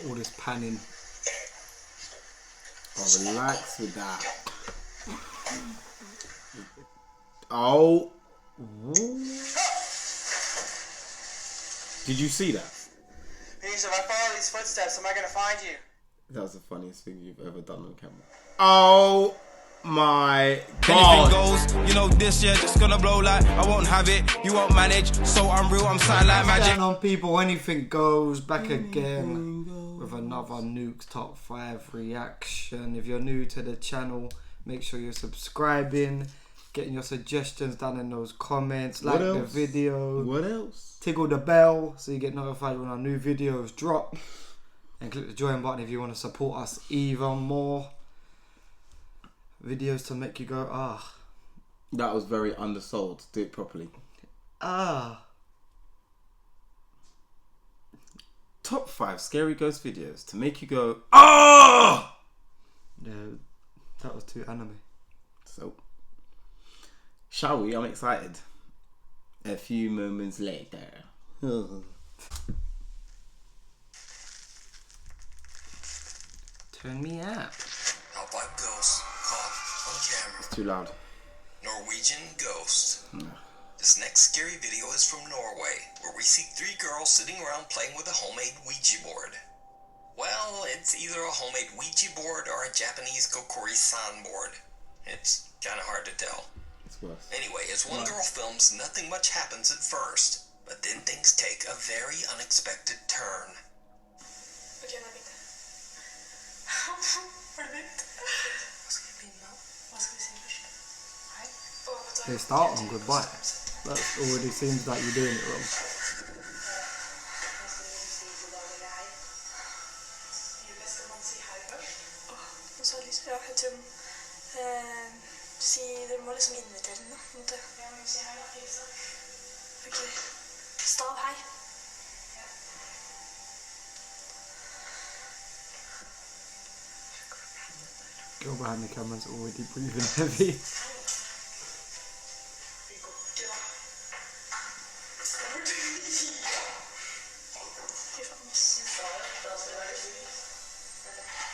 all this panning. Oh, relax with that. Oh. Did you see that? Peace, if I follow these footsteps, am I gonna find you? That was the funniest thing you've ever done on camera. Oh my Hennything god. goes, you know this year just gonna blow like I won't have it, you won't manage, so unreal, I'm something like What's magic. going on, people? Anything goes back again with another Nukes top 5 reaction. If you're new to the channel, make sure you're subscribing, getting your suggestions down in those comments, like the video. What else? Tickle the bell so you get notified when our new videos drop. And click the join button if you want to support us even more. Videos to make you go, ah. That was very undersold. Do it properly. Ah. Top 5 scary ghost videos to make you go, ah! Yeah, that was too anime. So, shall we? I'm excited. A few moments later. Turn me up. How about ghosts caught on camera? It's too loud. Norwegian ghost. This next scary video is from Norway, where we see 3 girls sitting around playing with a homemade Ouija board. Well, it's either a homemade Ouija board or a Japanese kokori-san board. It's kind of hard to tell. It's worse. Anyway, as one girl films, nothing much happens at first, but then things take a very unexpected turn. Okay, nå begynner jeg. Var det begynt? Hva skal vi begynne med? Hva skal vi si først? Hei. They start on goodbye. That already seems like you're doing it wrong. Skal man si hei først? Nå sa jeg lyst. Ja, jeg tror dere må liksom invitere den da. Ja, men si hei da, Lisa. Ok. Stav hei. Girl behind the camera's already breathing heavy.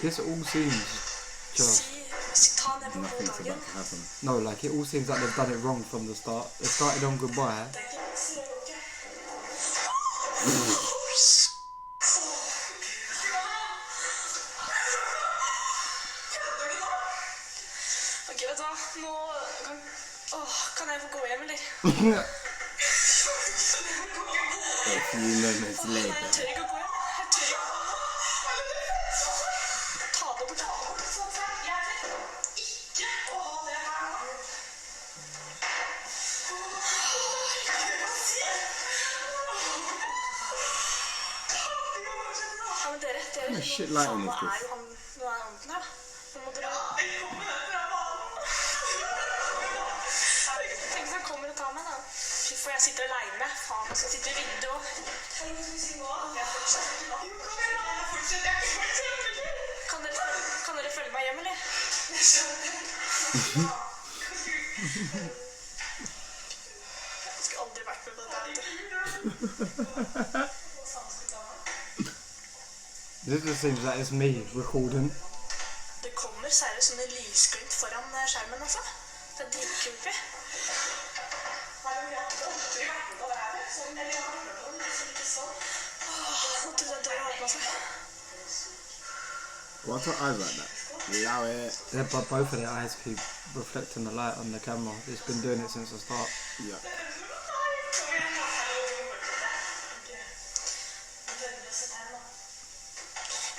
This all seems just... Nothing's about to happen. No, like it all seems like they've done it wrong from the start. They started on goodbye. Ok, vet du hva? Nå kan jeg få gå hjem, eller? A few moments later. Jeg tør ikke å gå hjem. Jeg tør ikke. Ta det bort. Jeg vil ikke å ha det her nå. Ja, men dere. Shit lighting is Nå this? er jo han den her, da. Nå må dere... Tenk hvis han kommer og tar meg, da. Fy, for jeg sitter alene. Faen, jeg skal sitte i vinduet også. Hva skal vi si nå? Jeg fortsetter nå. Jo, kom igjen da. Jeg fortsetter. Kan dere følge meg hjem, eller? Jeg skjønner. Jeg skulle aldri vært med på dette. This just seems like it's me recording. Det kommer seriøst sånne lysglimt foran skjermen, altså. Det er dritkult. Why are eyes like that? Allow it. Yeah, but both of their eyes keep reflecting the light on the camera. It's been doing it since the start. Yeah.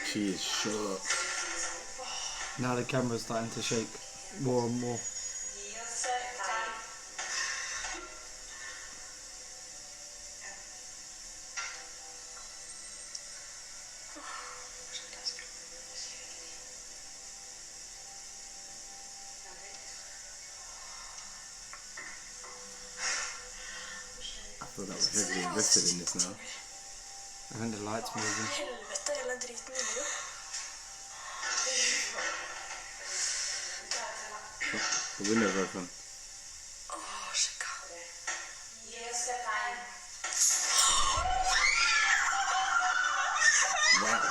She is shook. Now the camera's starting to shake more and more. I thought that was heavily invested in this now. I think the light's moving. Helvete, hele driten inne jo. The window's open. Sjekka. Wow.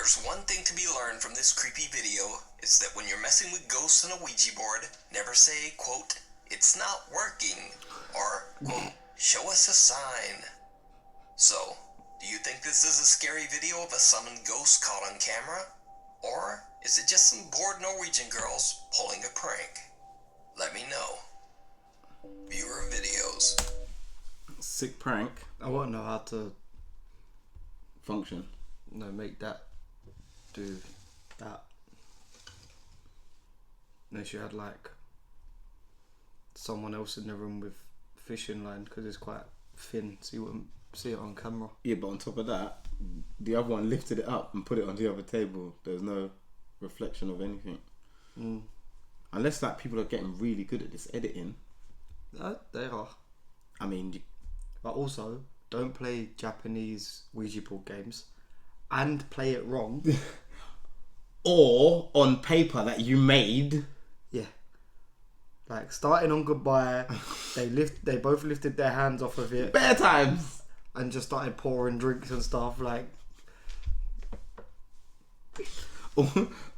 there's one thing to be learned from this creepy video, it's that when you're messing with ghosts on a Ouija board, never say, quote, "It's not working," or, quote, "Show us a sign." So, do you think this is a scary video of a summoned ghost caught on camera? Or is it just some bored Norwegian girls pulling a prank? Let me know. Viewer videos. Sick prank. I won't know how to Function. make that do that. Unless you had like someone else in the room with fishing line, because it's quite thin, so you wouldn't see it on camera. Yeah, but on top of that, the other one lifted it up and put it on the other table. There's no reflection of anything. Unless like people are getting really good at this editing. They are. I mean, But also, don't play Japanese Ouija board games and play it wrong. or on paper that you made. Yeah. Like starting on goodbye, they both lifted their hands off of it Better times. and just started pouring drinks and stuff. Like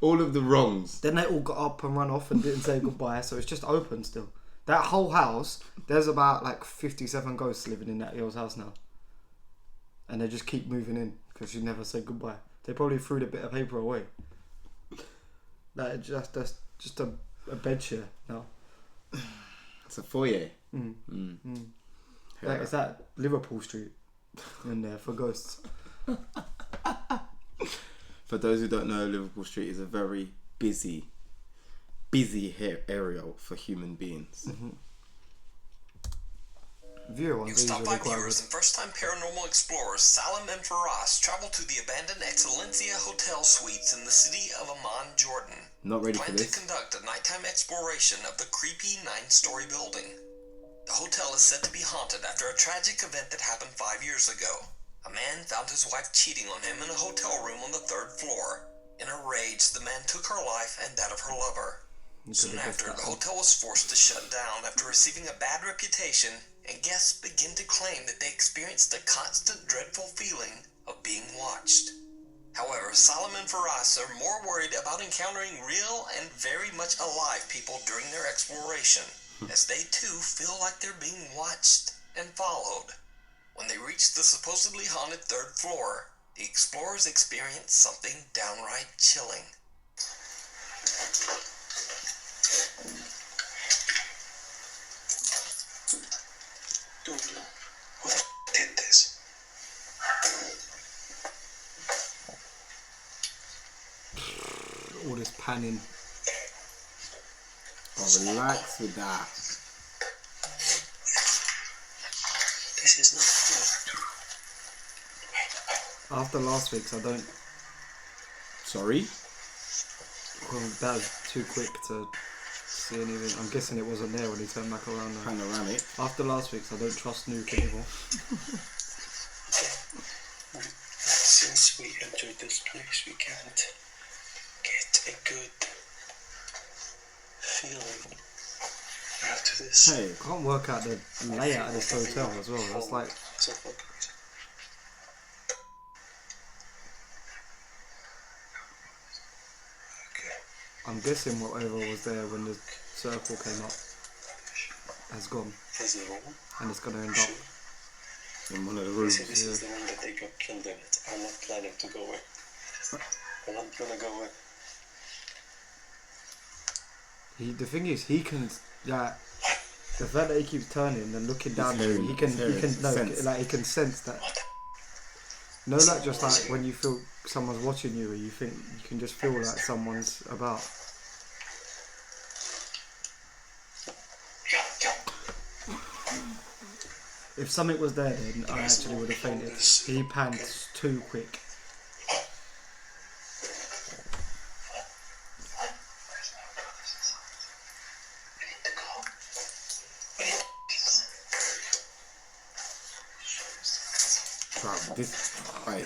all of the wrongs. then they all got up and ran off and didn't say goodbye, so it's just open still. That whole house, there's about like 57 ghosts living in that girl's house now, and they just keep moving in because she never said goodbye. They probably threw the bit of paper away. Like that's just a bed share now. It's a foyer. Like, it's that Liverpool Street in there for ghosts. For those who don't know, Liverpool Street is a very busy area for human beings. Viewer ones New are Stop usually By quite viewers good. and first-time paranormal explorers Salim and Faraz travel to the abandoned Excellencia Hotel Suites in the city of Amman, Jordan. Not ready for Plan this. to conduct a nighttime exploration of the creepy 9-story building. The hotel is said to be haunted after a tragic event that happened 5 years ago. A man found his wife cheating on him in a hotel room on the 3rd floor. In a rage, the man took her life and that of her lover. Soon after, the hotel was forced to shut down after receiving a bad reputation, and guests begin to claim that they experienced a constant dreadful feeling of being watched. However, Salim and Faraz are more worried about encountering real and very much alive people during their exploration, as they too feel like they're being watched and followed. When they reach the supposedly haunted 3rd floor, the explorers experience something downright chilling. Dude, who the did this? All this panning. Oh, relax with that. This is not good. After last week's, I don't. Sorry? Well, that was too quick to see anything. I'm guessing it wasn't there when he turned back around now. Panoramic. After last week's, I don't trust Nuke anymore. Since we entered this place, we can't get a good feeling after this. Hey, I can't work out the layout of this hotel as well. That's like, So fucking crazy. I'm guessing whatever was there when the circle came up has gone, Is it wrong? and it's gonna end up. in one of the rooms. See, this is the one that they got killed in it. I'm not planning to go in. I'm not gonna go in. The thing is, he can, like, the fact that he keeps turning and looking down there, he can sense. like he can sense that. No, like just like when you feel someone's watching you, or you think you can just feel like someone's about. If something was there, then I actually would have fainted. He panned too quick.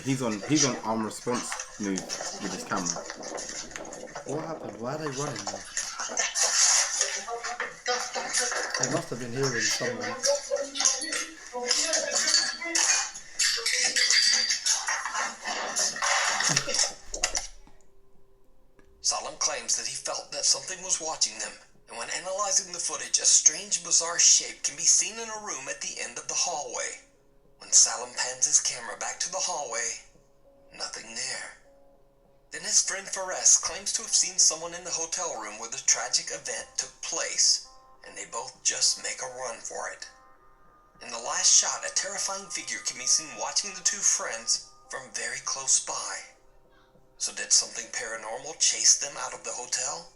He's on arm response move with his camera. What happened? Why are they running now? They must have been hearing someone. that something was watching them, and when analyzing the footage, a strange, bizarre shape can be seen in a room at the end of the hallway. When Salem pans his camera back to the hallway, nothing there. Then his friend Fares claims to have seen someone in the hotel room where the tragic event took place, and they both just make a run for it. In the last shot, a terrifying figure can be seen watching the two friends from very close by. So did something paranormal chase them out of the hotel?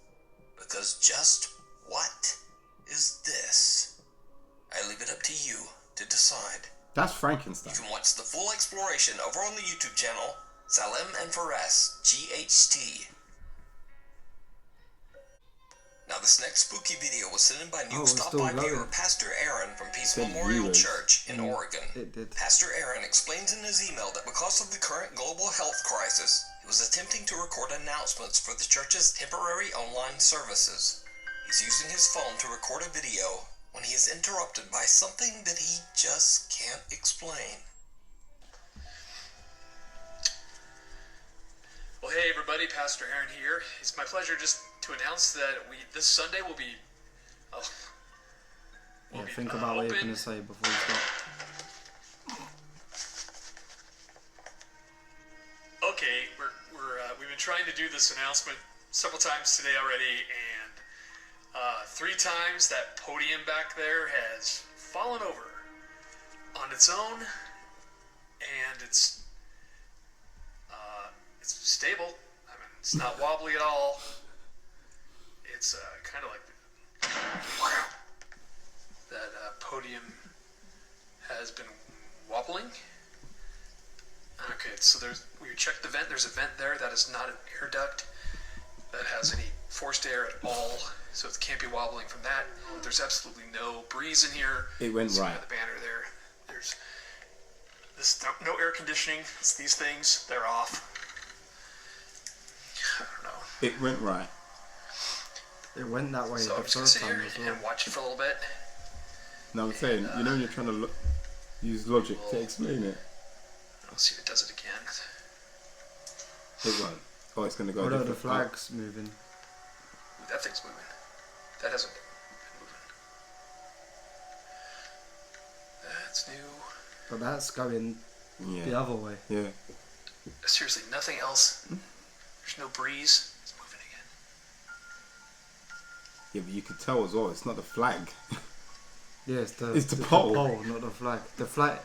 Because just what is this? I leave it up to you to decide. That's Frankenstein. You can watch the full exploration over on the YouTube channel, Salem and Fares, GHT. Now this next spooky video was sent in by Nukes top 5 viewer Pastor Aaron from Peace Memorial Church in Oregon. Pastor Aaron explains in his email that because of the current global health crisis, he was attempting to record announcements for the church's temporary online services. He's using his phone to record a video when he is interrupted by something that he just can't explain. Well, hey everybody, Pastor Aaron here. It's my pleasure just to announce that this Sunday will be. Think about what you're going to say before you start. Okay, we've been trying to do this announcement several times today already, and 3 times that podium back there has fallen over on its own, and it's stable. I mean, it's not wobbly at all. It's kind of like that podium has been wobbling. Okay, so we checked the vent. There's a vent there that is not an air duct that has any forced air at all, so it can't be wobbling from that. There's absolutely no breeze in here. It went right. The banner there. There's no air conditioning. It's these things. They're off. I don't know. It went right. It went that way So the I'm just gonna first sit time here as well. and watch it for a little bit. No, I'm saying, you know when you're trying to use logic to explain it? I'll see if it does it again. It won't. Oh, it's going to go What are the different flags moving? Ooh, that thing's moving. That hasn't been moving. That's new. But that's going Yeah. the other way. Yeah. Seriously, nothing else. There's no breeze. It's moving again. Yeah, but you could tell as well, it's not the flag. Yeah, it's the pole. not the flag. The flag.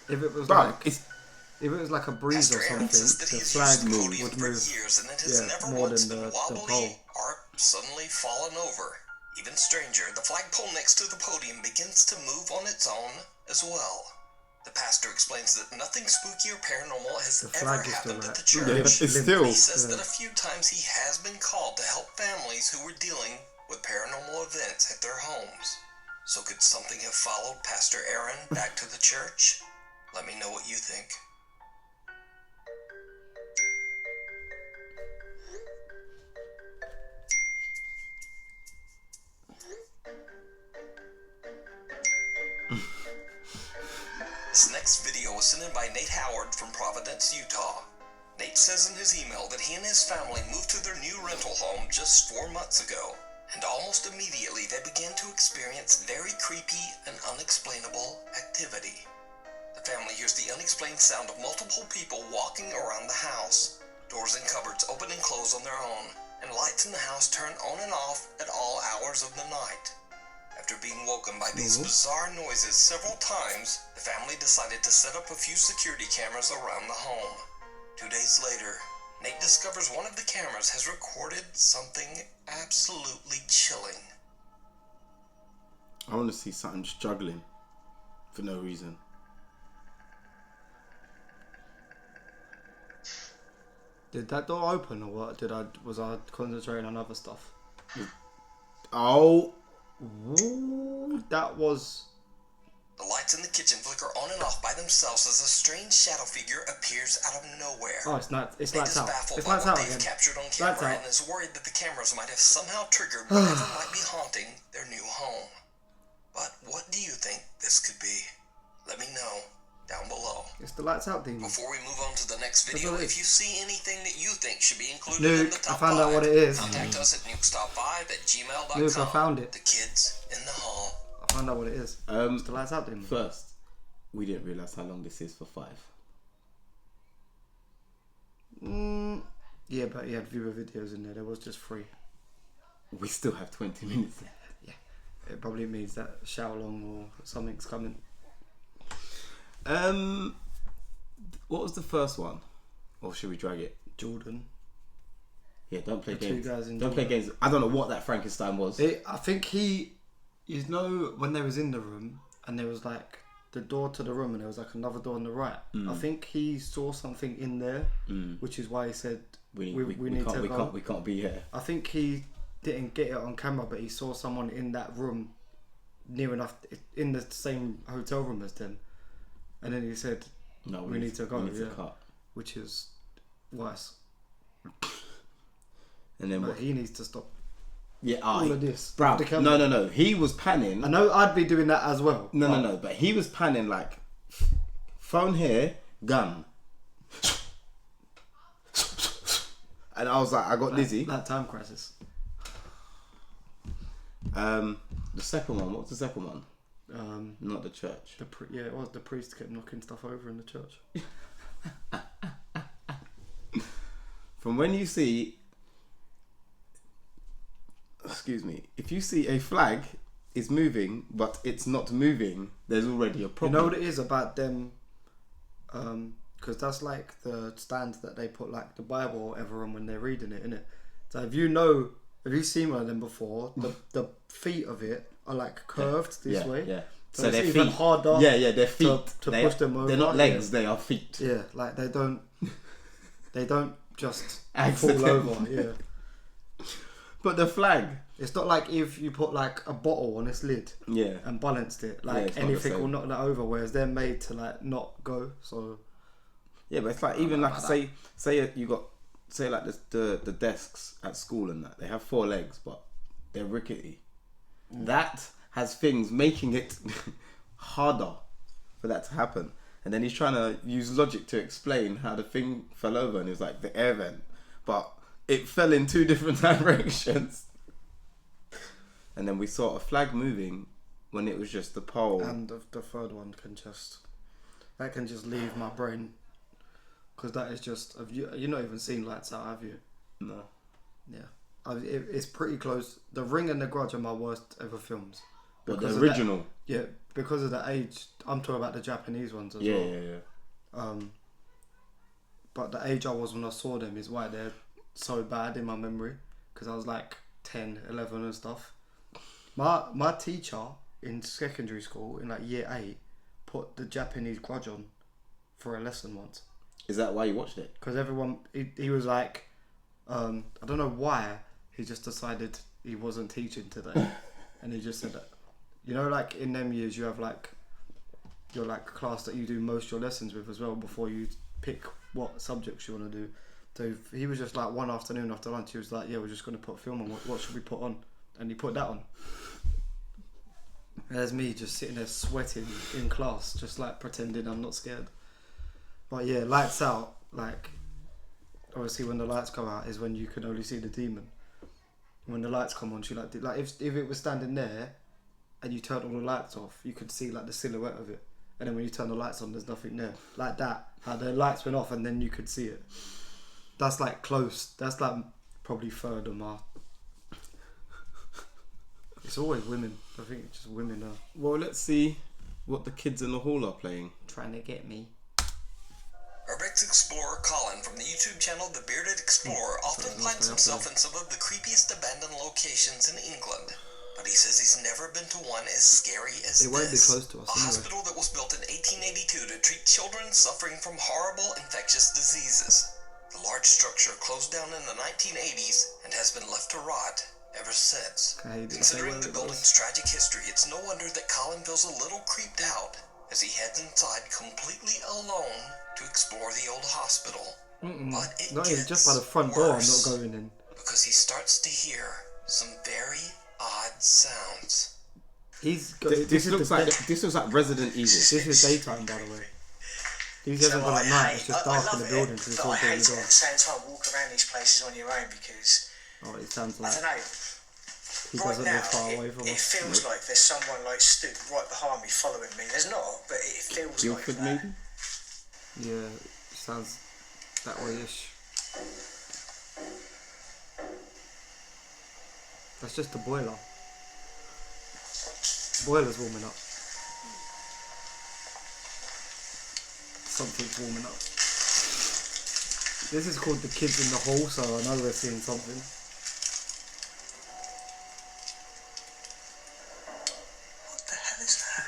If it was But if it was like a breeze or something, the flag would move. Years, and it has never more once than been the wobbly pole. or suddenly fallen over. Even stranger, the flagpole next to the podium begins to move on its own as well. The pastor explains that nothing spooky or paranormal has The ever flag is happened still at the there. church. Yeah, but it's still... He says that a few times he has been called to help families who were dealing with paranormal events at their homes. So could something have followed Pastor Aaron back to the church? Let me know what you think. This next video was sent in by Nate Howard from Providence, Utah. Nate says in his email that he and his family moved to their new rental home just 4 months ago, and almost immediately they began to experience very creepy and unexplainable activity. The family hears the unexplained sound of multiple people walking around the house. Doors and cupboards open and close on their own, and lights in the house turn on and off at all hours of the night. After being woken by these bizarre noises several times, the family decided to set up a few security cameras around the home. 2 days later, Nate discovers one of the cameras has recorded something absolutely chilling. I want to see something struggling for no reason. Did that door open or what? Was I concentrating on other stuff? Oh, Ooh, that was. The lights in the kitchen flicker on and off by themselves as a strange shadow figure appears out of nowhere. Oh, it's not. It's Nate lights is out. baffled It's by lights what out they've again. captured on Lights camera out. and is worried that the cameras might have somehow triggered whatever might be haunting their new home. But what do you think this could be? Let me know down below. It's the lights out demon. Before we move on to the next video, what it if you see anything that you think should be included Nuke, in the top I found 5, out what it is. contact us at nukestop5@gmail.com. Nuke, I found it. The kids in the hall. I found out what it is. It's the lights out demon. First, we didn't realise how long this is for 5. Yeah, but he had viewer videos in there. There was just 3. We still have 20 minutes. Yeah. It probably means that shout along or something's coming. What was the first one? Or should we drag it? Jordan. Yeah, don't play The games. 2 guys in Don't play Jordan. games. I don't know what that Frankenstein was. I think you know, when they was in the room and there was like the door to the room and there was like another door on the right. I think he saw something in there, which is why he said we need to go. We can't be here. I think he didn't get it on camera, but he saw someone in that room near enough in the same hotel room as them, and then he said, No, we need to go. We need to cut. Which is worse. And then But what? he needs to stop. Yeah, all of this. Bruv, The camera. no. He was panning. I know I'd be doing that as well. No. But he was panning like phone here, gun. And I was like, I got dizzy. That time crisis. The second one. What's the second one? Not the church. It was the priest kept knocking stuff over in the church. From when you see, excuse me, if you see a flag is moving but it's not moving, there's already a problem. You know what it is about them? Because that's like the stand that they put like the Bible or whatever on when they're reading it, innit? So have you seen one of them before? The feet of it are like curved this way. Yeah. So their it's even feet, harder. Yeah, their feet to push them over. They're not legs, they are feet. Yeah, like they don't just fall Accident. over. Yeah. But the flag, It's not like if you put like a bottle on its lid yeah, and balanced it, Yeah, like it's not the anything same. will knock that over, whereas they're made to like not go. So yeah, but it's like even like say you got like the desks at school and that they have 4 legs, but they're rickety. That has things making it harder for that to happen. And then he's trying to use logic to explain how the thing fell over, and it's like the air vent, but it fell in 2 different directions. And then we saw a flag moving when it was just the pole. and the third one can just leave my brain, because that is just you're not even seen Lights Out, have you? No. Yeah, it's pretty close. The Ring and The Grudge are my worst ever films. But Because the of that- original. Yeah, because of the age. I'm talking about the Japanese ones as Yeah, well. yeah. But the age I was when I saw them is why they're so bad in my memory, because I was like 10, 11 and stuff. My teacher in secondary school in like year 8 put the Japanese Grudge on for a lesson once, Is that why you watched it? because everyone he was like I don't know why he just decided he wasn't teaching today and he just said that, you know, like in them years you have like your like class that you do most of your lessons with as well before you pick what subjects you want to do. So he was just like one afternoon after lunch he was like, yeah, we're just going to put a film on, what should we put on? And he put that on. And there's me just sitting there sweating in class, just like pretending I'm not scared. But yeah, Lights Out, like obviously when the lights come out is when you can only see the demon. When the lights come on, she like if it was standing there and you turned all the lights off, you could see like the silhouette of it. And then when you turn the lights on, there's nothing there. Like that, how the lights went off and then you could see it. That's like close. That's like probably third of my. It's always women. I think it's just women are Well, let's see what the kids in the hall are playing. trying to get me. Urbex explorer Colin from the YouTube channel The Bearded Explorer often finds himself in some of the creepiest abandoned locations in England. But he says he's never been to one as scary as It won't be this. close to us A anyway. hospital that was built in 1882 to treat children suffering from horrible infectious diseases. The large structure closed down in the 1980s and has been left to rot ever since. Considering the building's tragic history, it's no wonder that Colin feels a little creeped out as he heads inside completely alone to explore the old hospital. But it Not even gets just by the front door, I'm worse, not going in. because he starts to hear some very odd sounds. This This looks like Resident Evil. This is daytime, by the way. These hasn't gone at night. It's just dark in the building because it's all I hate boarded it at the off. same time. Walk around these places on your own because Oh, it sounds I like don't know. he Right doesn't now, live far away from it us. feels like there's someone like stood right behind me following me. There's not, but it feels Guildford like that. maybe? Yeah, sounds that way-ish. That's just the boiler. Boiler's warming up. Something's warming up. This is called The Kids in the Hall, so I know we're seeing something. What the hell is that?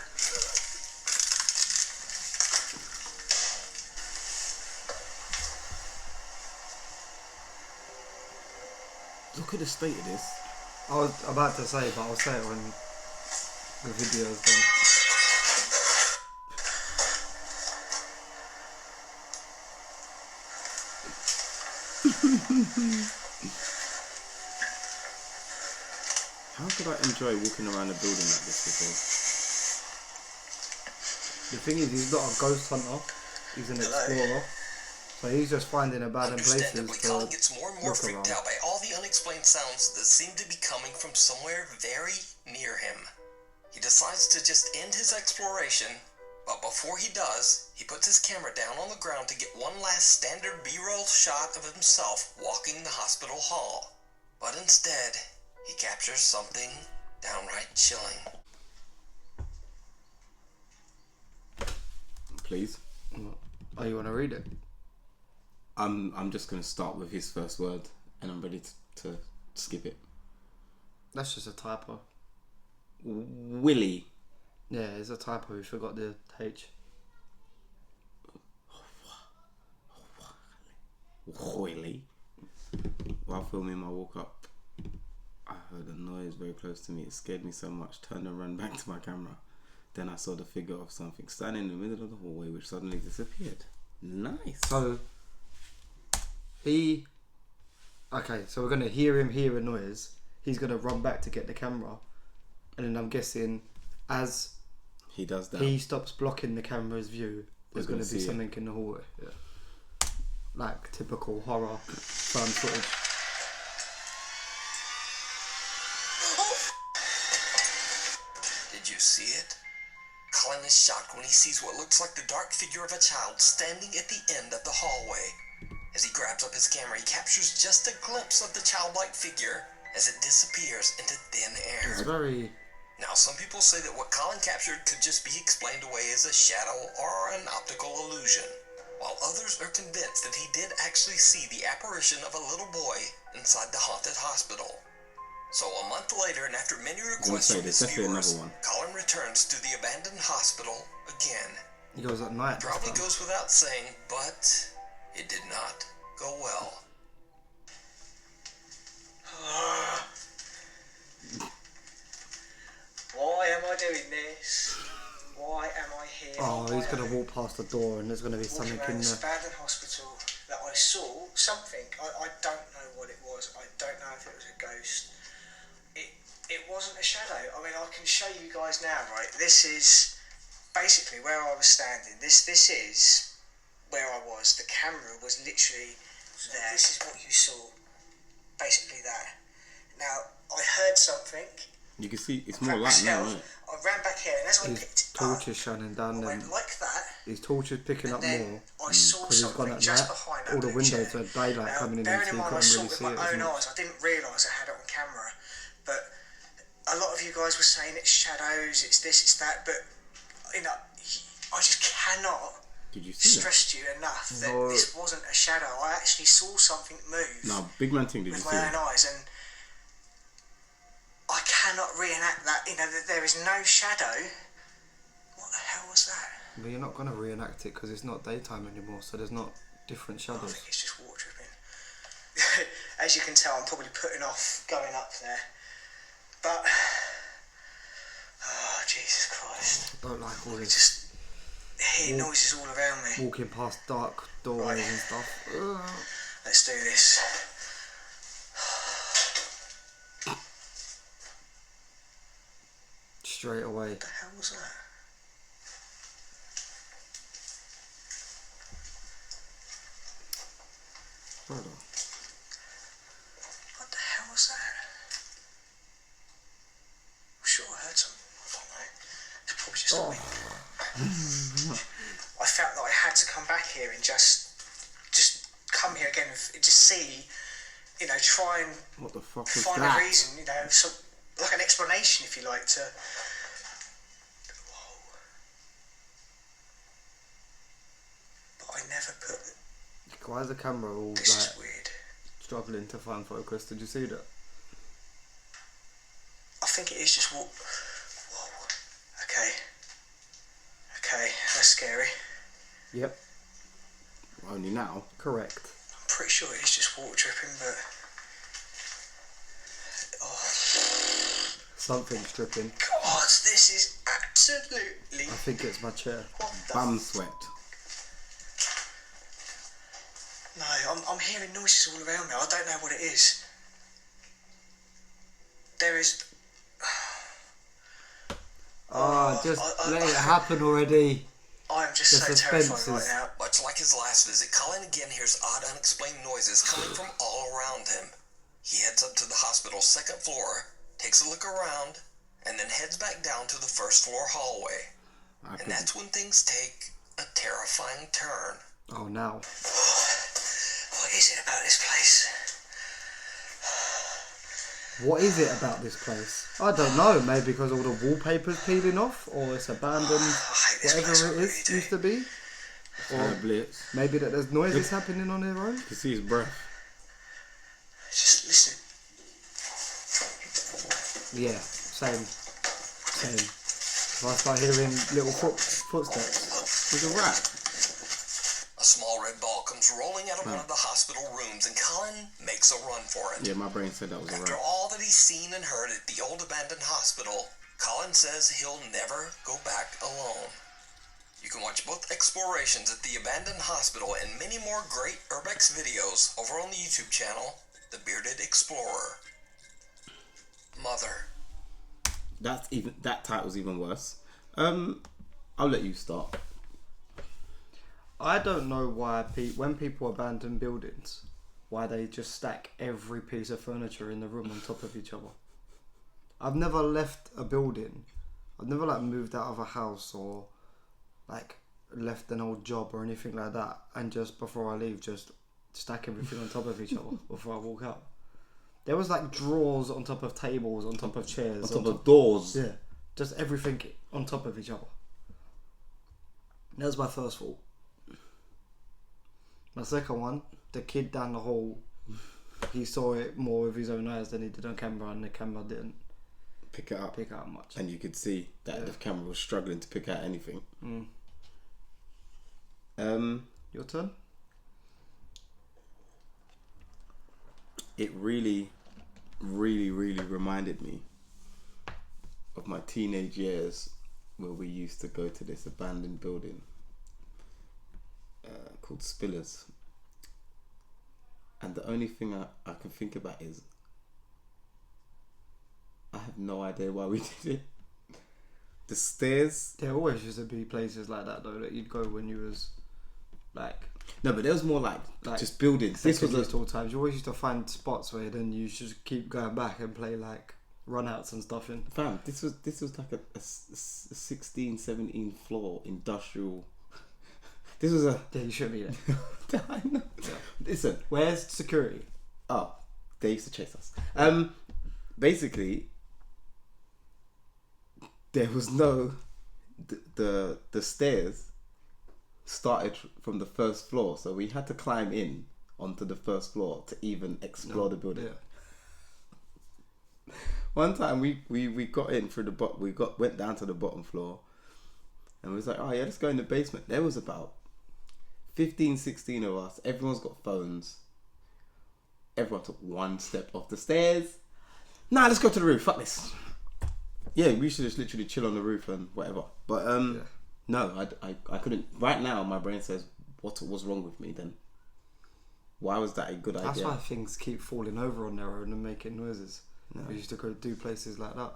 Look at the state of this. I was about to say, but I'll say it when the video is done. How could I enjoy walking around a building like this before? The thing is, he's not a ghost hunter, he's an explorer. So he's just finding abandoned places Understandably, to Colin gets more and more look freaked around. out by all the unexplained sounds that seem to be coming from somewhere very near him. He decides to just end his exploration, but before he does, he puts his camera down on the ground to get one last standard B-roll shot of himself walking the hospital hall. But instead, he captures something downright chilling. Please. Oh, you want to read it? I'm just gonna start with his first word, and I'm ready to skip it. That's just a typo. Willie. Yeah, it's a typo, you forgot the H. Willie. While filming my walk up, I heard a noise very close to me. It scared me so much. Turned and ran back to my camera. Then I saw the figure of something standing in the middle of the hallway, which suddenly disappeared. Nice. So, okay, so we're going to hear him hear a noise. He's going to run back to get the camera. And then I'm guessing as he does that, he stops blocking the camera's view, there's going to be something in the hallway. Yeah. Like typical horror found footage. Did you see it? Colin is shocked when he sees what looks like the dark figure of a child standing at the end of the hallway. As he grabs up his camera, he captures just a glimpse of the childlike figure as it disappears into thin air. It's very... Now, some people say that what Colin captured could just be explained away as a shadow or an optical illusion, while others are convinced that he did actually see the apparition of a little boy inside the haunted hospital. So a month later, and after many requests from his viewers, Colin returns to the abandoned hospital again. He goes at night. Probably goes without saying, but it did not go well. Why am I doing this? Why am I here? Oh, he's going to walk past the door and there's going to be something in this there. abandoned hospital that I saw something. I don't know what it was. I don't know if it was a ghost. It wasn't a shadow. I mean, I can show you guys now, right? This is basically where I was standing. This is where I was. The camera was literally there. This is what you saw. Basically that. Now, I heard something. You can see it's more light now, isn't it? I ran back here and as I picked His it up, torch is shining down I there. went like that. His torch is picking up more. I saw Because he's gone something at just night. behind that All the blue windows chair. are daylight coming in, so Bearing you in mind, I couldn't saw really it see with it my as own much. eyes. I didn't realise I had it on camera. But a lot of you guys were saying it's shadows, it's this, it's that. But you know, I just cannot stress to you enough that this wasn't a shadow. I actually saw something move. No, big man thing. Did you with see my own it? eyes, and I cannot reenact that. You know, that there is no shadow. What the hell was that? But you're not going to reenact it because it's not daytime anymore, so there's not different I shadows. think it's just water dripping. As you can tell, I'm probably putting off going up there. But, oh, Jesus Christ. I don't like all I this just hear noises all around me. walking past dark doorways and stuff. Let's do this. Straight away. What the hell was that? brother. What the hell was that? I'm sure I heard something. I don't know. It's probably just a wind. I felt that I had to come back here and just come here again and just see, you know, try and What the fuck was find that? a reason, you know, so like an explanation, if you like, to. Whoa. But I never put. Why is the camera all This like is weird. struggling to find focus? Did you see that? I think it is just Whoa. Okay. Okay, that's scary. Yep, Only now. correct. I'm pretty sure it is just water dripping, but. Oh, Something's dripping. God, this is absolutely. I think it's my chair. What the Bum sweat. No, I'm hearing noises all around me. I don't know what it is. There is. Just let it happen already. I am just The so terrified suspense right is- now. Much like his last visit, Colin again hears odd, unexplained noises coming from all around him. He heads up to the hospital's second floor, takes a look around, and then heads back down to the first floor hallway. And that's when things take a terrifying turn. Oh, now. What is it about this place? What is it about this place? I don't know. Maybe because all the wallpaper's peeling off, or it's abandoned, I hate this place, I whatever it really is, do. used to be. Or Blitz. maybe that there's noises happening on their own. You can see his breath. Just listen. Yeah, same. If I start hearing little footsteps. There's a rat. A small red ball comes rolling out of one of the hospital rooms, and Colin makes a run for it. Yeah, my brain said that was a After rat. all that he's seen and heard at the old abandoned hospital, Colin says he'll never go back alone. You can watch both explorations at the abandoned hospital and many more great URBEX videos over on the YouTube channel, The Bearded Explorer. Mother. That title's even worse. I'll let you start. I don't know why when people abandon buildings, why they just stack every piece of furniture in the room on top of each other. I've never left a building. I've never like moved out of a house or like left an old job or anything like that, and just before I leave, just stack everything on top of each other before I walk out. There was like drawers on top of tables, on top of chairs, On top of doors. yeah, just everything on top of each other. That was my first thought. My second one, the kid down the hall, he saw it more with his own eyes than he did on camera, and the camera didn't Pick it up. pick out much. And you could see that the camera was struggling to pick out anything. Your turn? It really reminded me of my teenage years where we used to go to this abandoned building called Spillers. And the only thing I can think about is I have no idea why we did it. The stairs. There always used to be places like that though that you'd go when you was like No, but there was more like just buildings. This was all times. You always used to find spots where then you just keep going back and play like runouts and stuff in. fam. This was like a 16, 17 floor industrial. This was a. Yeah, you should be there. I know. Listen. Where's security? Oh, they used to chase us. Basically, there was no. The stairs started from the first floor, so we had to climb in onto the first floor to even explore the building. Yeah. One time we got in through the went down to the bottom floor, and we was like, oh yeah, let's go in the basement. There was about 15, 16 of us. Everyone's got phones. Everyone took one step off the stairs. Nah, let's go to the roof. Fuck this. Yeah, we should just literally chill on the roof and whatever. But no, I couldn't. Right now, my brain says, what was wrong with me then? Why was that a good idea? That's why things keep falling over on their own and making noises. We used to go do places like that.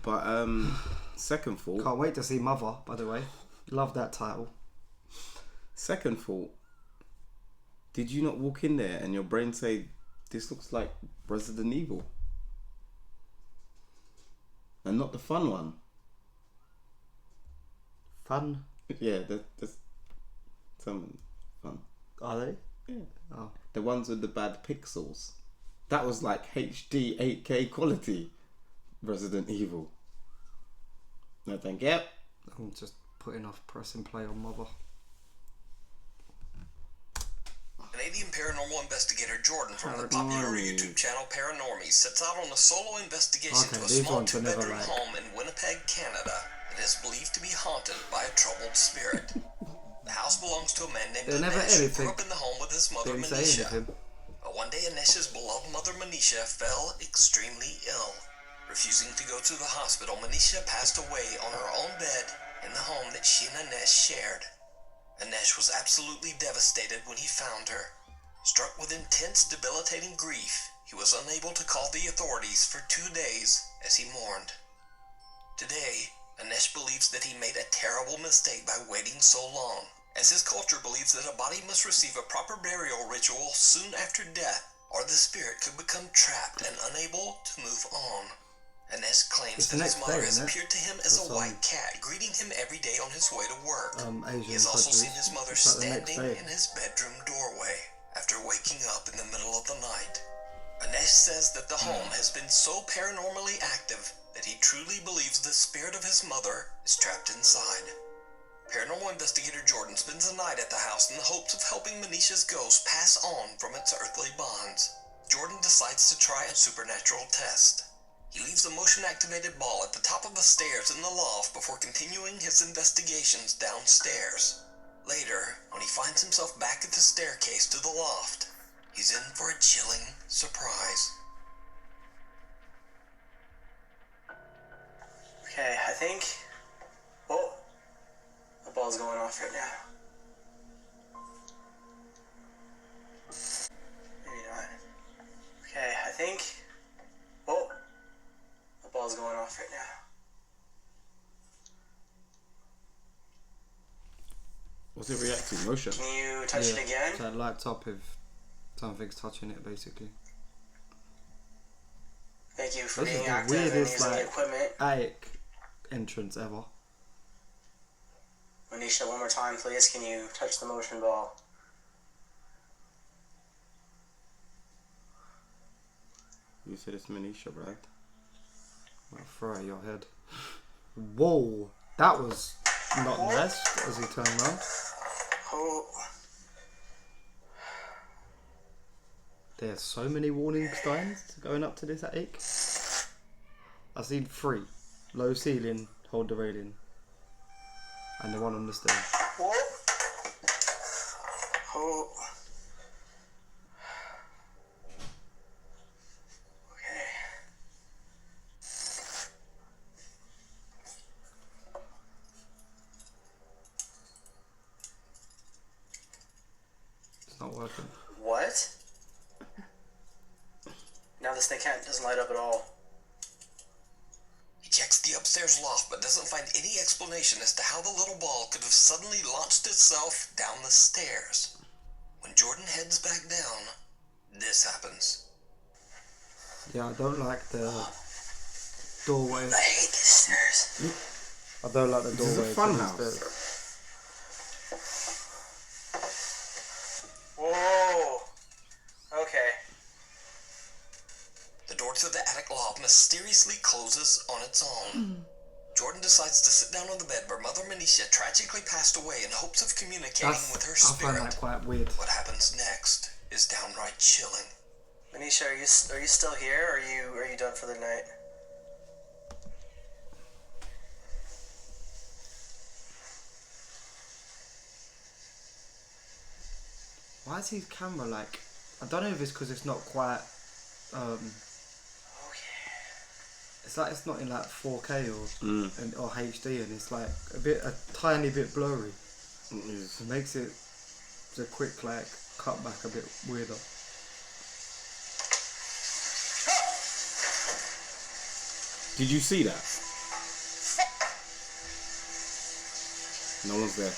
But second thought. Can't wait to see Mother, by the way. Love that title. Second thought. Did you not walk in there and your brain say, this looks like Resident Evil? And not the fun one. Fun? Yeah, there's some fun. Are they? Yeah. Oh. The ones with the bad pixels. That was like HD 8K quality Resident Evil. No thank you. I'm just putting off pressing play on Mother. Canadian paranormal investigator Jordan from the popular YouTube channel Paranormal sets out on a solo investigation to a small two-bedroom home in Winnipeg, Canada that is believed to be haunted by a troubled spirit. The house belongs to a man named Anesh who grew up in the home with his mother Manisha. But one day Anesh's beloved mother Manisha fell extremely ill. Refusing to go to the hospital, Manisha passed away on her own bed in the home that she and Anesh shared. Anesh was absolutely devastated when he found her. Struck with intense, debilitating grief, he was unable to call the authorities for 2 days as he mourned. Today, Anesh believes that he made a terrible mistake by waiting so long, as his culture believes that a body must receive a proper burial ritual soon after death, or the spirit could become trapped and unable to move on. Anesh claims that his mother has appeared to him as a white cat, greeting him every day on his way to work. He has also seen his mother standing in his bedroom doorway after waking up in the middle of the night. Anesh says that the home has been so paranormally active that he truly believes the spirit of his mother is trapped inside. Paranormal investigator Jordan spends the night at the house in the hopes of helping Manisha's ghost pass on from its earthly bonds. Jordan decides to try a supernatural test. He leaves a motion-activated ball at the top of the stairs in the loft before continuing his investigations downstairs. Later, when he finds himself back at the staircase to the loft, he's in for a chilling surprise. Okay, I think... Oh! The ball's going off right now. Maybe not. Okay, I think... Oh! The ball's going off right now. What's it reacting? Motion? Can you touch it again? So it lights up if something's touching it, basically. Thank you for This being is the active and weirdest, using the like, equipment. attic entrance ever. Manisha, one more time, please. Can you touch the motion ball? You said it's Manisha, right? I'll throw at your head. Whoa! That was not nice as he turned around. Oh. There's so many warning signs going up to this attic. I've seen 3. Low ceiling, hold the railing. And the one on the stairs. Whoa. Oh. Okay. It's not working. What? Now this thing doesn't light up at all. He checks the upstairs loft but doesn't find any explanation as to how the little ball could have suddenly launched itself down the stairs. When Jordan heads back down, this happens. Yeah, I don't like the doorway. I hate these stairs. I don't like the doorway. This is a fun to the house. stairs. Whoa. Okay. The door to the attic loft mysteriously closes on its own. Jordan decides to sit down on the bed where Mother Manisha tragically passed away in hopes of communicating with her I spirit. find that quite weird. What happens next is downright chilling. Manisha, are you still here? Or are you done for the night? Why is his camera like... I don't know if it's because it's not quite... It's like it's not in like 4K or HD, and it's like a tiny bit blurry. It makes it the quick like cut back a bit weirder. Did you see that? No one's there.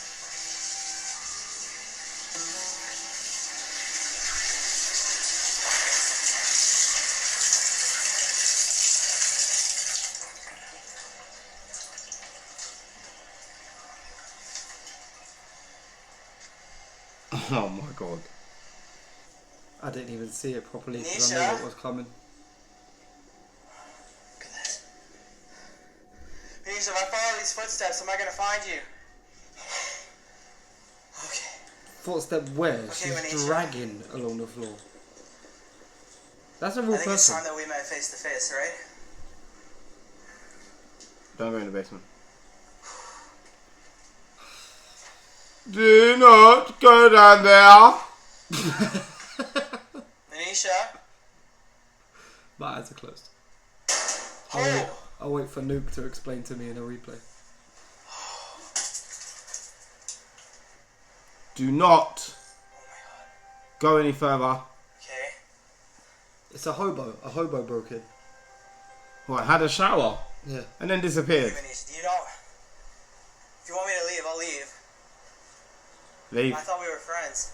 Oh my god. I didn't even see it properly because I Nisha? knew what was coming. Look at this. Nisha, if I follow these footsteps, am I gonna find you? Okay. Footstep where? Okay, She's Manisha. dragging along the floor. That's a real I think it's person. time that we met face to face, right? Don't go in the basement. Do not go down there. Manisha? My eyes are closed. Oh! I'll wait for Nuke to explain to me in a replay. Do not go any further. Okay. It's a hobo. A hobo broke in. What, had a shower Yeah. and then disappeared. Manisha, you know, if you want me to leave, I'll leave. Leave. I thought we were friends.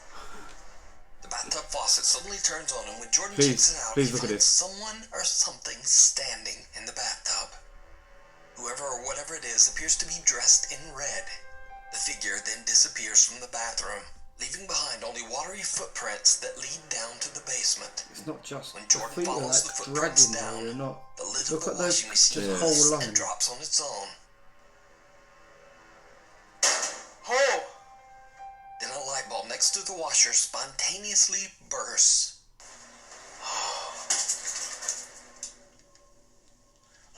The bathtub faucet suddenly turns on, and when Jordan Please, checks it out, please he look at finds this. someone or something standing in the bathtub. Whoever or whatever it is appears to be dressed in red. The figure then disappears from the bathroom, leaving behind only watery footprints that lead down to the basement. It's not just When the Jordan feet are follows the like footprints dragging down, though, you're not. the lid Look of the at those washing machine just lifts whole and line. drops on its own. Oh! Then a light bulb next to the washer spontaneously bursts.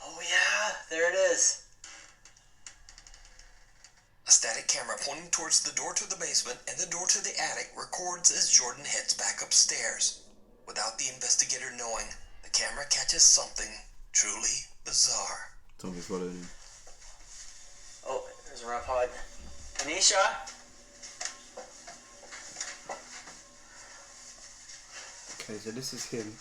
Oh yeah, there it is. A static camera pointing towards the door to the basement and the door to the attic records as Jordan heads back upstairs. Without the investigator knowing, the camera catches something truly bizarre. Something swallowed him. Oh, there's a rough hide. Anisha? Okay, so this is him.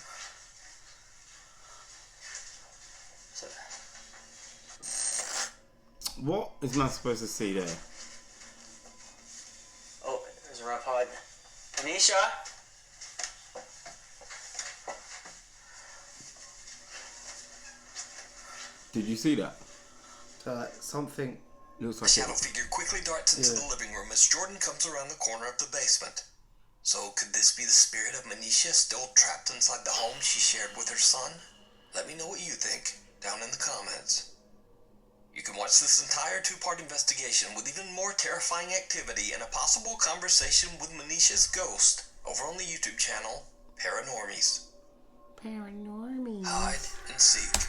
What is man supposed to see there? Oh, there's a rough hide. Anisha? Did you see that? So like something. Looks The like shadow it. figure quickly darts into Yeah. the living room as Jordan comes around the corner of the basement. So could this be the spirit of Manisha still trapped inside the home she shared with her son? Let me know what you think down in the comments. You can watch this entire two-part investigation with even more terrifying activity and a possible conversation with Manisha's ghost over on the YouTube channel Paranormies. Hide and seek.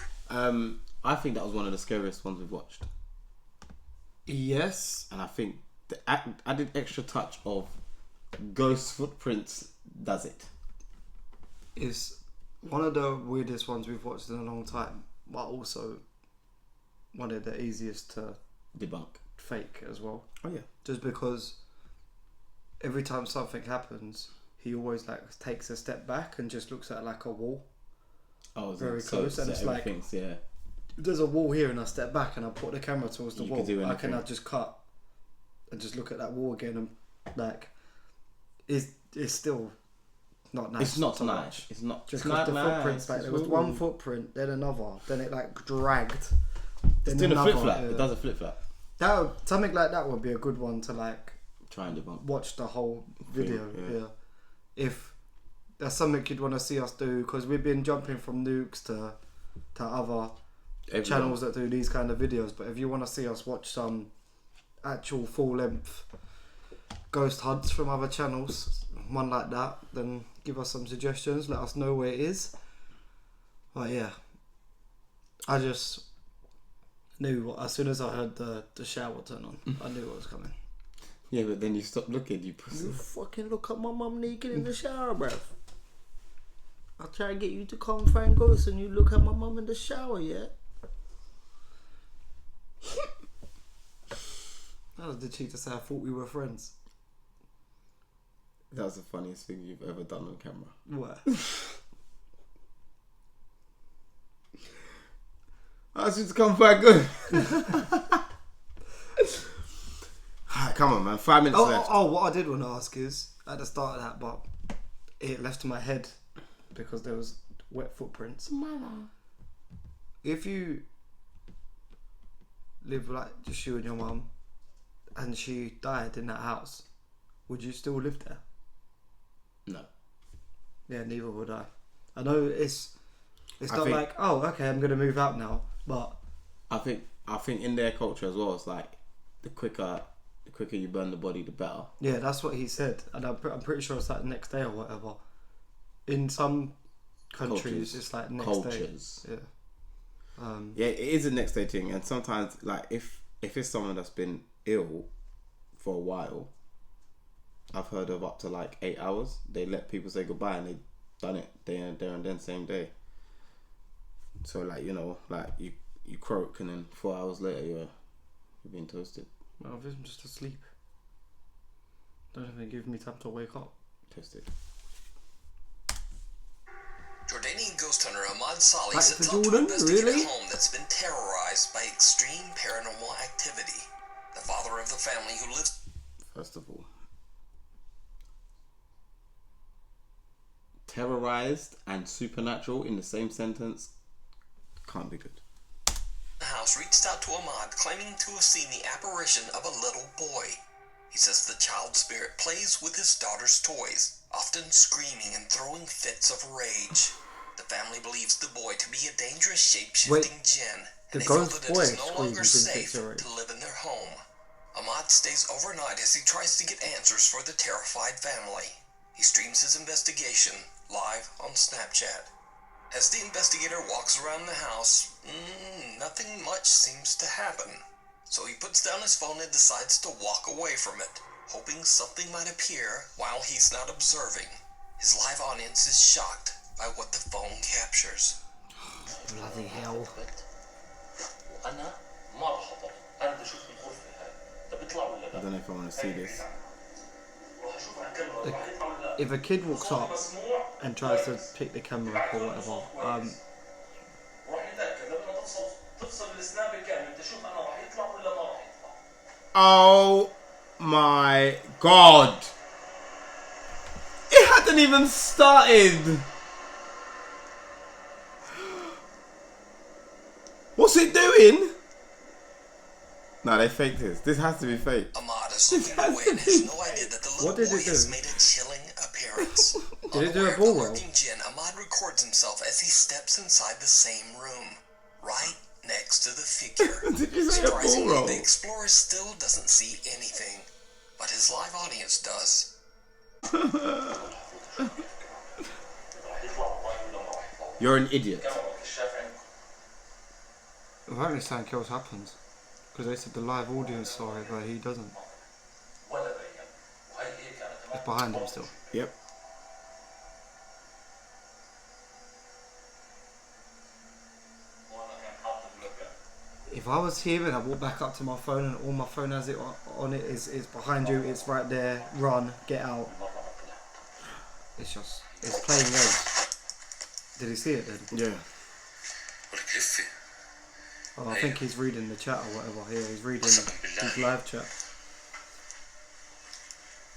I think that was one of the scariest ones we've watched. Yes. And I think the added extra touch of ghost footprints does it. Is one of the weirdest ones we've watched in a long time, but also one of the easiest to Debunk. fake as well. Oh yeah. Just because every time something happens, he always like takes a step back and just looks at like a wall. Oh, Very close, and it's like- everything's, yeah. There's a wall here, and I step back and I put the camera towards the You wall. can do I anything. can just cut and just look at that wall again, and like it's still not nice. It's not to nice. watch. It's not. Just it's not because the nice. footprints, like there was Ooh. one footprint, then another, then it like dragged. It's Then doing a another. flip flap. Yeah. It does a flip flap. Something like that would be a good one to like Try and debunk. watch the whole video. Yeah. Yeah. If that's something you'd want to see us do, because we've been jumping from Nukes to other channels that do these kind of videos. But if you want to see us watch some actual full length ghost hunts from other channels, one like that, then give us some suggestions. Let us know where it is. But yeah, I just knew as soon as I heard the shower turn on, I knew what was coming. Yeah, but then you stop looking, you pussy. You fucking look at my mum naked in the shower, bruv. I'll try and get you to come find ghosts and you look at my mum in the shower, yeah? That was the cheat to say I thought we were friends. That was the funniest thing you've ever done on camera. What? I should come back good. Come on, man. 5 minutes left. Oh, what I did want to ask is, at the start of that, but it left my head because there was wet footprints. Mama. If you live like just you and your mum, and she died in that house, would you still live there? No. Yeah, neither would I. I know it's not think- like, oh, okay, I'm gonna move out now, but I think in their culture as well, it's like the quicker you burn the body, the better. yeah, that's what he said, and I'm pretty sure it's like the next day or whatever. In some countries, Cultures. it's like next Cultures. day. Yeah. Yeah, it is a next day thing, and sometimes like if it's someone that's been ill for a while, I've heard of up to like 8 hours. They let people say goodbye and they've done it there and then same day. So like, you know, like you croak and then 4 hours later you're being toasted. Well, if I'm just asleep, don't even give me time to wake up. Toasted. Jordanian ghost hunter Ahmad Salih Back sets to out to Jordan? investigate Really? a home that's been terrorized by extreme paranormal activity. The father of the family who lives... First of all, terrorized and supernatural in the same sentence can't be good. The house reached out to Ahmad, claiming to have seen the apparition of a little boy. He says the child spirit plays with his daughter's toys, often screaming and throwing fits of rage. The family believes the boy to be a dangerous shape-shifting jinn, the and they feel ghost that it boy is no longer screams in safe fits of rage. to live in their home. Ahmad stays overnight as he tries to get answers for the terrified family. He streams his investigation live on Snapchat. As the investigator walks around the house, nothing much seems to happen. So he puts down his phone and decides to walk away from it, hoping something might appear while he's not observing. His live audience is shocked by what the phone captures. Bloody hell. I don't know if I want to see this. If a kid walks up and tries to pick the camera up or whatever, Oh my god! It hadn't even started! What's it doing? No, they faked this. This has to be fake. Ahmad is looking away and has no idea that the little What did boy it do? has made a chilling appearance. Did it do a Unaware of bull the roll? lurking jinn, Ahmad records himself as he steps inside the same room, right next to the figure. Did you say a bull Surprisingly, roll? the explorer still doesn't see anything, but his live audience does. You're an idiot. apparently something else happens. Because they said the live audience saw it, but he doesn't. It's behind him still. Yep. If I was him and I walked back up to my phone and all my phone has it on it is behind you, it's right there, run, get out. It's playing games. Did he see it then? Yeah. Oh, I think he's reading the chat or whatever here. He's reading his live chat.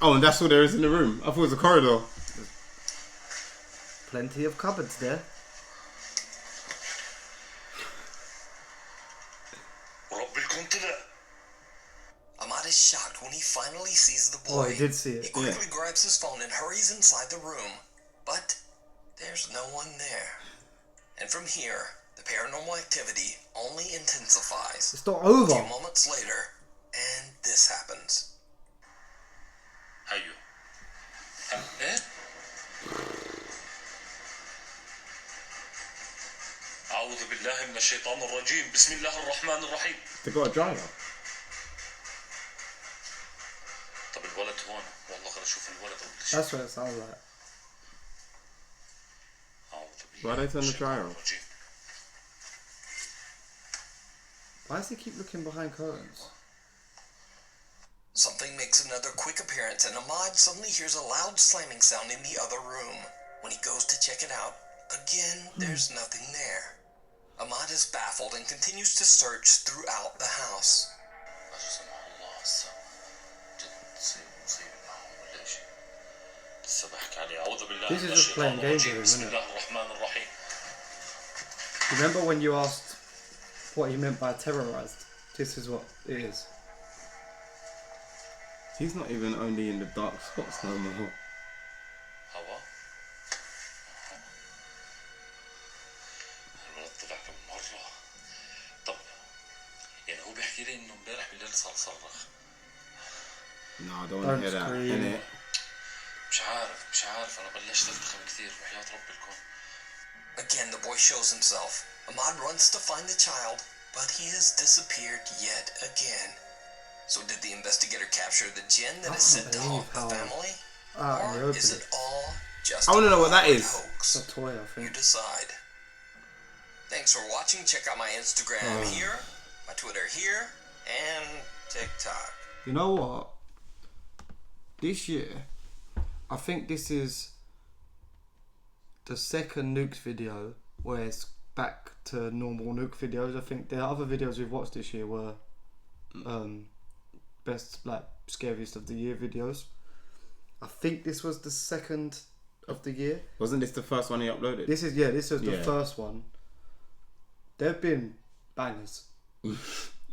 Oh, and that's all there is in the room. I thought it was a corridor. Plenty of cupboards there. Ahmad is shocked when he finally sees the boy. Oh, he did see it. He quickly grabs his phone and hurries inside the room. But there's no one there. And from here, the paranormal activity only intensifies. It's not A over. few moments later, and this happens. أعوذ بالله من الشيطان الرجيم بسم الله الرحمن الرحيم. They got a driver. طب الولد هون والله خلينا نشوف الولد. That's what it sounds like. أعوذ Why بالله they turn the dryer من off? الرجيم. Why does he keep looking behind curtains? Something makes another quick appearance, and Ahmad suddenly hears a loud slamming sound in the other room. When he goes to check it out, again, there's nothing there. Ahmad is baffled and continues to search throughout the house. This is just playing games with him, isn't it? Remember when you asked what he meant by terrorized? This is what it is. He's not even only in the dark spots no more. احكي لي انه امبارح بالليل صار صرخ. No, I don't want to hear that. Innit? مش عارف انا بلشت اتخم كثير وحياة رب الكون. Again, the boy shows himself. Ahmad runs to find the child, but he has disappeared yet again. So did the investigator capture the jinn that is said to haunt the family? Or is it all just I want to know what that is. It's a hoax? toy, I think. You decide. Thanks for watching. Check out my Instagram here, my Twitter here, and TikTok. You know what? This year, I think this is the second Nukes video where it's back to normal Nuke videos. I think the other videos we've watched this year were best, like, scariest of the year videos. I think this was the second of the year. Wasn't this the first one he uploaded? This is the first one. They've been bangers.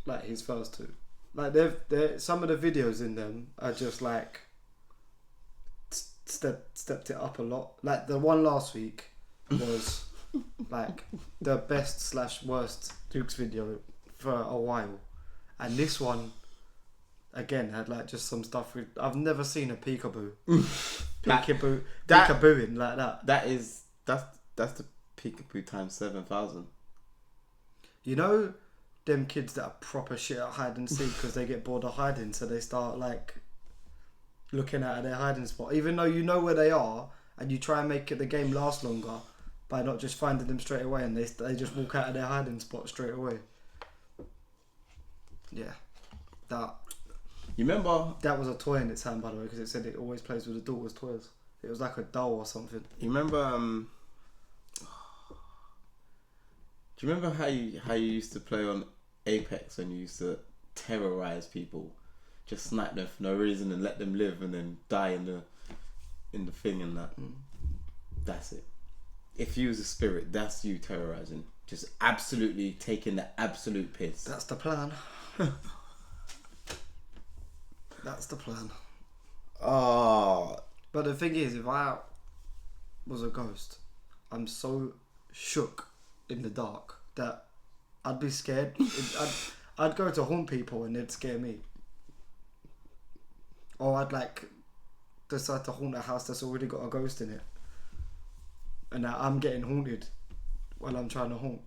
Like his first two. Like they're some of the videos in them are just like stepped it up a lot. Like the one last week was like the best/worst Dukes video for a while, and this one again had like just some stuff I've never seen a peekaboo peekabooing like that. That's the peekaboo times 7,000. You know them kids that are proper shit at hide and seek because they get bored of hiding, so they start like looking at their hiding spot, even though you know where they are, and you try and make the game last longer by not just finding them straight away, and they just walk out of their hiding spot straight away. Yeah, that. You remember? That was a toy in its hand, by the way, because it said it always plays with the daughter's toys. It was like a doll or something. You remember? Do you remember how you used to play on Apex and you used to terrorize people, just snipe them for no reason and let them live and then die in the thing and that? That's it. If you was a spirit, that's you terrorizing, just absolutely taking the absolute piss. That's the plan. That's the plan. Oh. But the thing is, if I was a ghost, I'm so shook in the dark that I'd be scared. I'd go to haunt people and they'd scare me. Or I'd like decide to haunt a house that's already got a ghost in it, and now I'm getting haunted while I'm trying to haunt.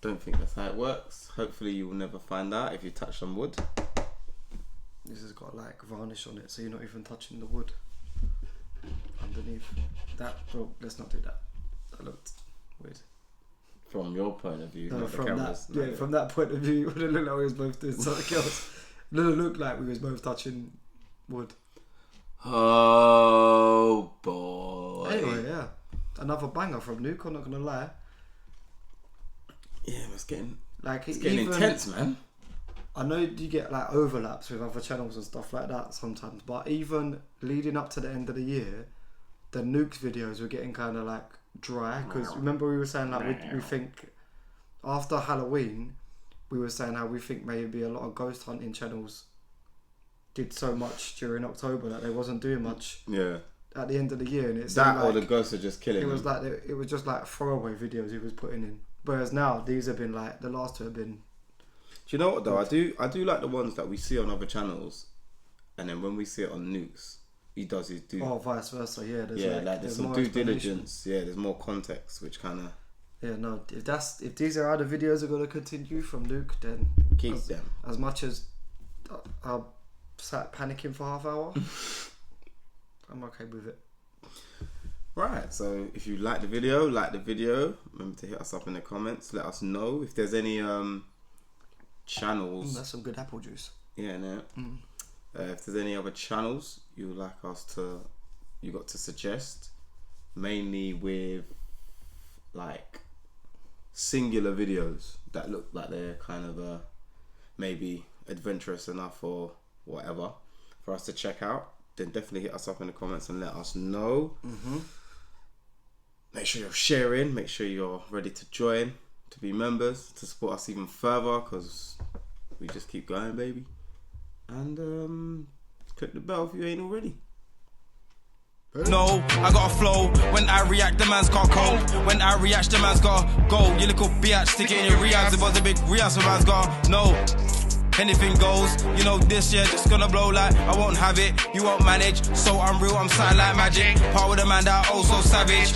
Don't think that's how it works. Hopefully you will never find out if you touch some wood. This has got like varnish on it, so you're not even touching the wood underneath. That, bro, let's not do that. That looked weird. From your point of view, No, not from the cameras. that, from that point of view, it would have looked like we was both doing something else. It would have looked like we was both touching wood. Oh boy. Anyway, yeah, another banger from Nuke. I'm not gonna lie. Yeah, it's getting even, intense, man. I know you get like overlaps with other channels and stuff like that sometimes, but even leading up to the end of the year, the Nukes videos were getting kind of like dry, because remember we were saying like we think after Halloween, we were saying how we think maybe a lot of ghost hunting channels did so much during October that they wasn't doing much at the end of the year, and it's that like, or the ghosts are just killing it was them. like it was just like throwaway videos he was putting in, whereas now these have been like the last two have been. Do you know what though? I do like the ones that we see on other channels, and then when we see it on Nukes, he does his due. Oh, vice versa, yeah. There's some due diligence. Yeah, there's more context, which kind of. Yeah, no. If these are how the videos are going to continue from Nuke, then keep them. As much as I sat panicking for half hour, I'm okay with it. Right. So if you like the video, remember to hit us up in the comments. Let us know if there's any channels. That's some good apple juice. Yeah, no. If there's any other channels you would like us to, you got to suggest, mainly with like singular videos that look like they're kind of maybe adventurous enough or whatever for us to check out, then definitely hit us up in the comments and let us know. Make sure you're sharing, make sure you're ready to join, to be members, to support us even further, because we just keep going, baby. And click the bell if you ain't already. No, I got a flow. When I react, the man's got cold. When I react, the man's got go. You little biatch, stick it in your reacts. It was a big react, so man's got no. Anything goes, you know this year just gonna blow like I won't have it, you won't manage. So unreal, I'm something like magic. Part with a man that oh so savage.